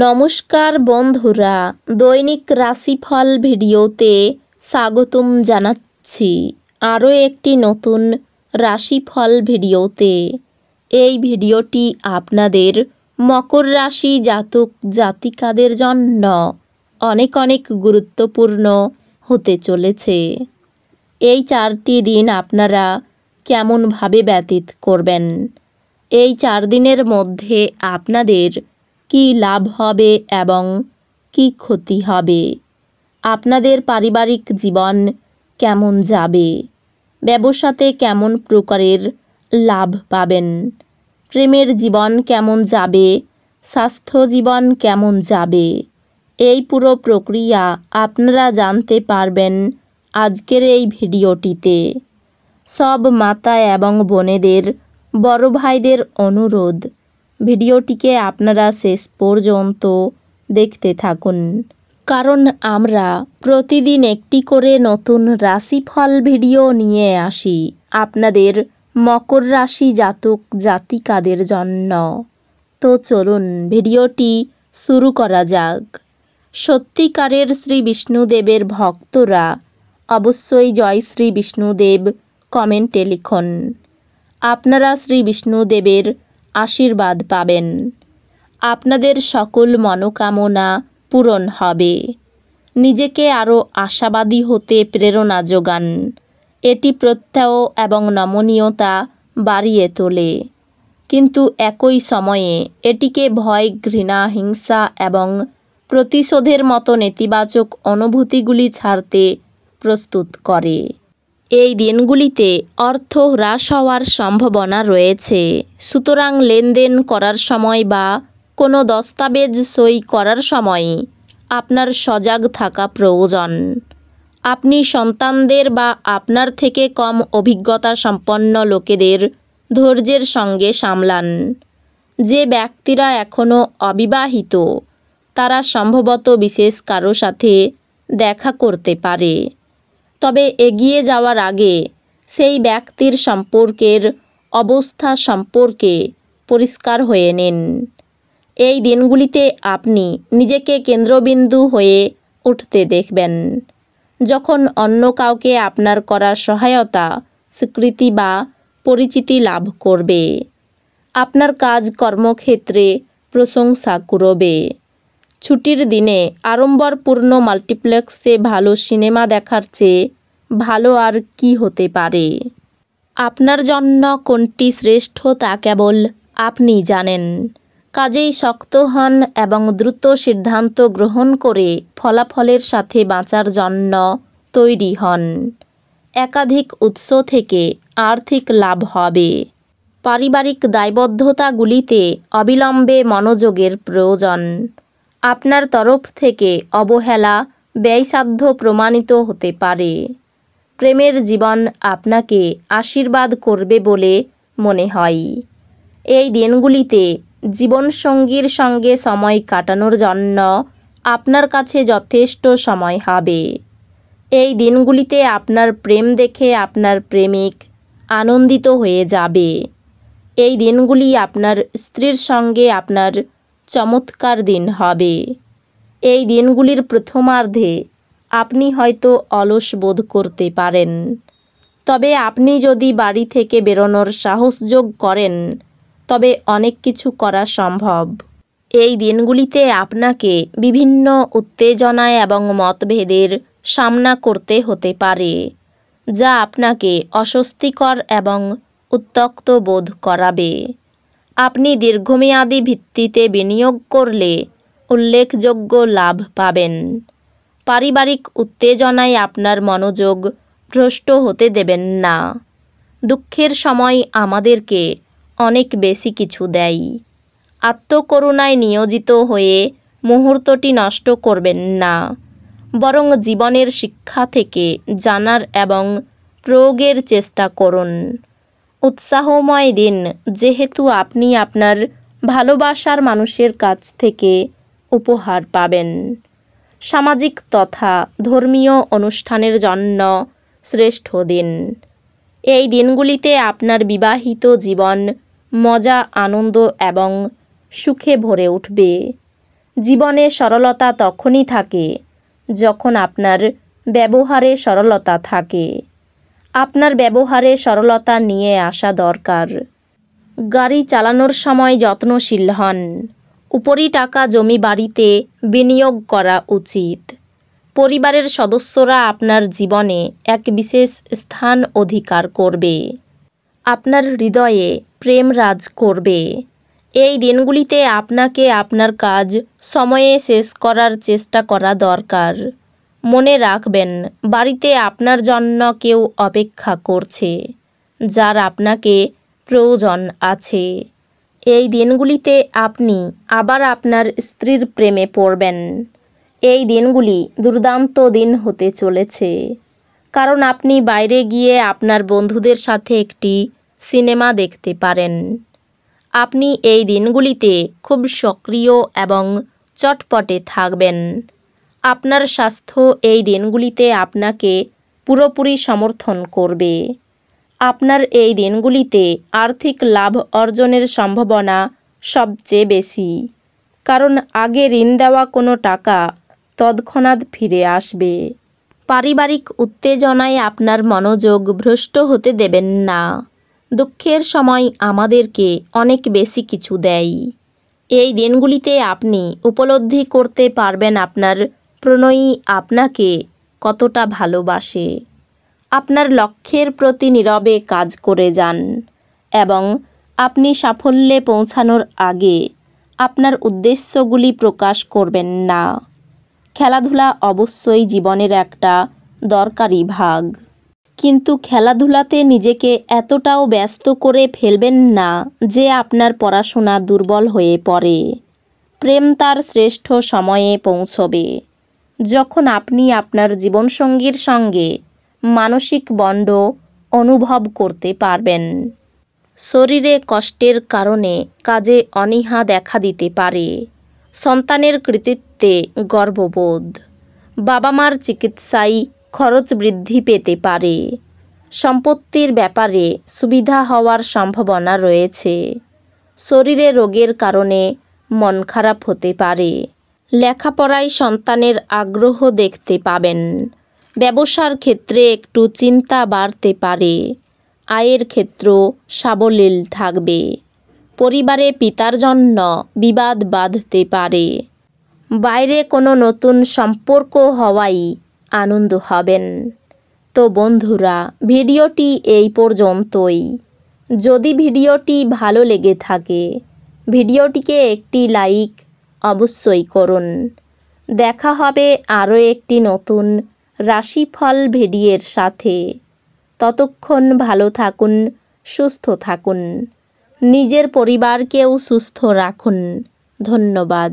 নমস্কার বন্ধুরা, দৈনিক রাশিফল ভিডিওতে স্বাগতম জানাচ্ছি আরও একটি নতুন রাশিফল ভিডিওতে। এই ভিডিওটি আপনাদের মকর রাশি জাতক জাতিকাদের জন্য অনেক অনেক গুরুত্বপূর্ণ হতে চলেছে। এই 4টি দিন আপনারা কেমনভাবে ব্যতীত করবেন, এই 4 দিনের মধ্যে আপনাদের কি লাভ হবে এবং কি ক্ষতি হবে, আপনাদের পারিবারিক জীবন কেমন যাবে, ব্যবসাতে কেমন প্রকারের লাভ পাবেন, প্রেমের জীবন কেমন যাবে, স্বাস্থ্য জীবন কেমন যাবে, এই পুরো প্রক্রিয়া আপনারা জানতে পারবেন আজকের এই ভিডিওটিতে। সব মাতা এবং বোনেদের, বড় ভাইদের অনুরোধ, ভিডিওটিকে আপনারা শেষ পর্যন্ত দেখতে থাকুন, কারণ আমরা প্রতিদিন একটি করে নতুন রাশিফল ভিডিও নিয়ে আসি আপনাদের মকর রাশি জাতক জাতিকাদের জন্য। তো চলুন ভিডিওটি শুরু করা যাক। সত্যিকারের শ্রী বিষ্ণুদেবের ভক্তরা অবশ্যই জয় শ্রী বিষ্ণুদেব কমেন্টে লিখুন। আপনারা শ্রী বিষ্ণুদেবের আশীর্বাদ পাবেন, আপনাদের সকল মনোকামনা পূরণ হবে, নিজেকে আরও আশাবাদী হতে প্রেরণা যোগান। এটি প্রত্যয় এবং নমনীয়তা বাড়িয়ে তোলে, কিন্তু একই সময়ে এটিকে ভয়, ঘৃণা, হিংসা এবং প্রতিশোধের মতো নেতিবাচক অনুভূতিগুলি ছাড়তে প্রস্তুত করে। এই দিনগুলিতে অর্থ হ্রাস হওয়ার সম্ভাবনা রয়েছে, সুতরাং লেনদেন করার সময় বা কোনো দস্তাবেজ সই করার সময় আপনার সজাগ থাকা প্রয়োজন। আপনি সন্তানদের বা আপনার থেকে কম অভিজ্ঞতা সম্পন্ন লোকেদের ধৈর্যের সঙ্গে সামলান। যে ব্যক্তিরা এখনও অবিবাহিত তারা সম্ভবত বিশেষ কারো সাথে দেখা করতে পারে, তবে এগিয়ে যাওয়ার আগে সেই ব্যক্তির সম্পর্কের অবস্থা সম্পর্কে পরিষ্কার হয়ে নিন। এই দিনগুলিতে আপনি নিজেকে কেন্দ্রবিন্দু হয়ে উঠতে দেখবেন, যখন অন্য কাউকে আপনার করা সহায়তা, স্বীকৃতি বা পরিচিতি লাভ করবে। আপনার কাজ কর্মক্ষেত্রে প্রশংসা কুড়োবে। ছুটির দিনে আড়ম্বরপূর্ণ মাল্টিপ্লেক্সে ভালো সিনেমা দেখার চেয়ে ভালো আর কি হতে পারে। আপনার জন্য কোনটি শ্রেষ্ঠ তা কেবল আপনি জানেন। কাজেই শক্ত হন এবং দ্রুত সিদ্ধান্ত গ্রহণ করে ফলাফলের সাথে বাঁচার জন্য তৈরি হন। একাধিক উৎস থেকে আর্থিক লাভ হবে। পারিবারিক দায়বদ্ধতাগুলিতে অবিলম্বে মনোযোগের প্রয়োজন। আপনার তরফ থেকে অবহেলা ব্যয়সাধ্য প্রমাণিত হতে পারে। প্রেমের জীবন আপনাকে আশীর্বাদ করবে বলে মনে হয়। এই দিনগুলিতে জীবনসঙ্গীর সঙ্গে সময় কাটানোর জন্য আপনার কাছে যথেষ্ট সময় হবে। এই দিনগুলিতে আপনার প্রেম দেখে আপনার প্রেমিক আনন্দিত হয়ে যাবে। এই দিনগুলি আপনার স্ত্রীর সঙ্গে আপনার চমৎকার দিন হবে। এই দিনগুলির প্রথমার্ধে আপনি হয়তো অলস বোধ করতে পারেন, তবে আপনি যদি বাড়ি থেকে বেরোনোর সাহস যোগ করেন তবে অনেক কিছু করা সম্ভব। এই দিনগুলিতে আপনাকে বিভিন্ন উত্তেজনা এবং মতভেদের সামনা করতে হতে পারে, যা আপনাকে অস্বস্তিকর এবং উত্ত্যক্ত বোধ করাবে। আপনি দীর্ঘমেয়াদী ভিত্তিতে বিনিয়োগ করলে উল্লেখযোগ্য লাভ পাবেন। পারিবারিক উত্তেজনায় আপনার মনোযোগ ভ্রষ্ট হতে দেবেন না। দুঃখের সময় আমাদেরকে অনেক বেশি কিছু দেয়। আত্মকরুণায় নিয়োজিত হয়ে মুহূর্তটি নষ্ট করবেন না, বরং জীবনের শিক্ষা থেকে জানার এবং প্রয়োগের চেষ্টা করুন। উৎসাহময় দিন, যেহেতু আপনি আপনার ভালোবাসার মানুষের কাছ থেকে উপহার পাবেন। সামাজিক তথা ধর্মীয় অনুষ্ঠানের জন্য শ্রেষ্ঠ দিন। এই দিনগুলিতে আপনার বিবাহিত জীবন মজা, আনন্দ এবং সুখে ভরে উঠবে। জীবনে সরলতা তখনই থাকে যখন আপনার ব্যবহারে সরলতা থাকে। আপনার ব্যবহারে সরলতা নিয়ে আসা দরকার। গাড়ি চালানোর সময় যত্নশীল হন। উপরি টাকা জমি বাড়িতে বিনিয়োগ করা উচিত। পরিবারের সদস্যরা আপনার জীবনে এক বিশেষ স্থান অধিকার করবে। আপনার হৃদয়ে প্রেম রাজ করবে। এই দিনগুলিতে আপনাকে আপনার কাজ সময়ে শেষ করার চেষ্টা করা দরকার। মনে রাখবেন, বাড়িতে আপনার জন্য কেউ অপেক্ষা করছে, যার আপনাকে প্রয়োজন আছে। এই দিনগুলিতে আপনি আবার আপনার স্ত্রীর প্রেমে পড়বেন। এই দিনগুলি দুর্দান্ত দিন হতে চলেছে, কারণ আপনি বাইরে গিয়ে আপনার বন্ধুদের সাথে একটি সিনেমা দেখতে পারেন। আপনি এই দিনগুলিতে খুব সক্রিয় এবং চটপটে থাকবেন। আপনার স্বাস্থ্য এই দিনগুলিতে আপনাকে পুরোপুরি সমর্থন করবে। আপনার এই দিনগুলিতে আর্থিক লাভ অর্জনের সম্ভাবনা সবচেয়ে বেশি, কারণ আগে ঋণ দেওয়া কোনো টাকা তৎক্ষণাৎ ফিরে আসবে। পারিবারিক উত্তেজনায় আপনার মনোযোগ ভ্রষ্ট হতে দেবেন না। দুঃখের সময় আমাদেরকে অনেক বেশি কিছু দেয়। এই দিনগুলিতে আপনি উপলব্ধি করতে পারবেন আপনার প্রণয়ী আপনাকে কতটা ভালোবাসে। আপনার লক্ষ্যের প্রতি নীরবে কাজ করে যান এবং আপনি সাফল্যে পৌঁছানোর আগে আপনার উদ্দেশ্যগুলি প্রকাশ করবেন না। খেলাধুলা অবশ্যই জীবনের একটা দরকারি ভাগ, কিন্তু খেলাধুলাতে নিজেকে এতটাও ব্যস্ত করে ফেলবেন না যে আপনার পড়াশোনা দুর্বল হয়ে পড়ে। প্রেম তার শ্রেষ্ঠ সময়ে পৌঁছবে যখন আপনি আপনার জীবনসঙ্গীর সঙ্গে মানসিক বন্ড অনুভব করতে পারবেন। শরীরে কষ্টের কারণে কাজে অনীহা দেখা দিতে পারে। সন্তানের কৃতিত্বে গর্ববোধ। বাবা মার চিকিৎসায় খরচ বৃদ্ধি পেতে পারে। সম্পত্তির ব্যাপারে সুবিধা হওয়ার সম্ভাবনা রয়েছে। শরীরে রোগের কারণে মন খারাপ হতে পারে। লেখাপড়ায় সন্তানের আগ্রহ দেখতে পাবেন। ব্যবসার ক্ষেত্রে একটু চিন্তা বাড়তে পারে। আয়ের ক্ষেত্র সাবলীল থাকবে। পরিবারে পিতার জন্য বিবাদ বাঁধতে পারে। বাইরে কোনো নতুন সম্পর্ক হওয়ায় আনন্দ হবেন। তো বন্ধুরা, ভিডিওটি এই পর্যন্তই। যদি ভিডিওটি ভালো লেগে থাকে, ভিডিওটিকে একটি লাইক অবশ্যই করুন। দেখা হবে আরও একটি নতুন রাশিফল ভিডিওর সাথে। ততক্ষণ ভালো থাকুন, সুস্থ থাকুন, নিজের পরিবারকেও সুস্থ রাখুন। ধন্যবাদ।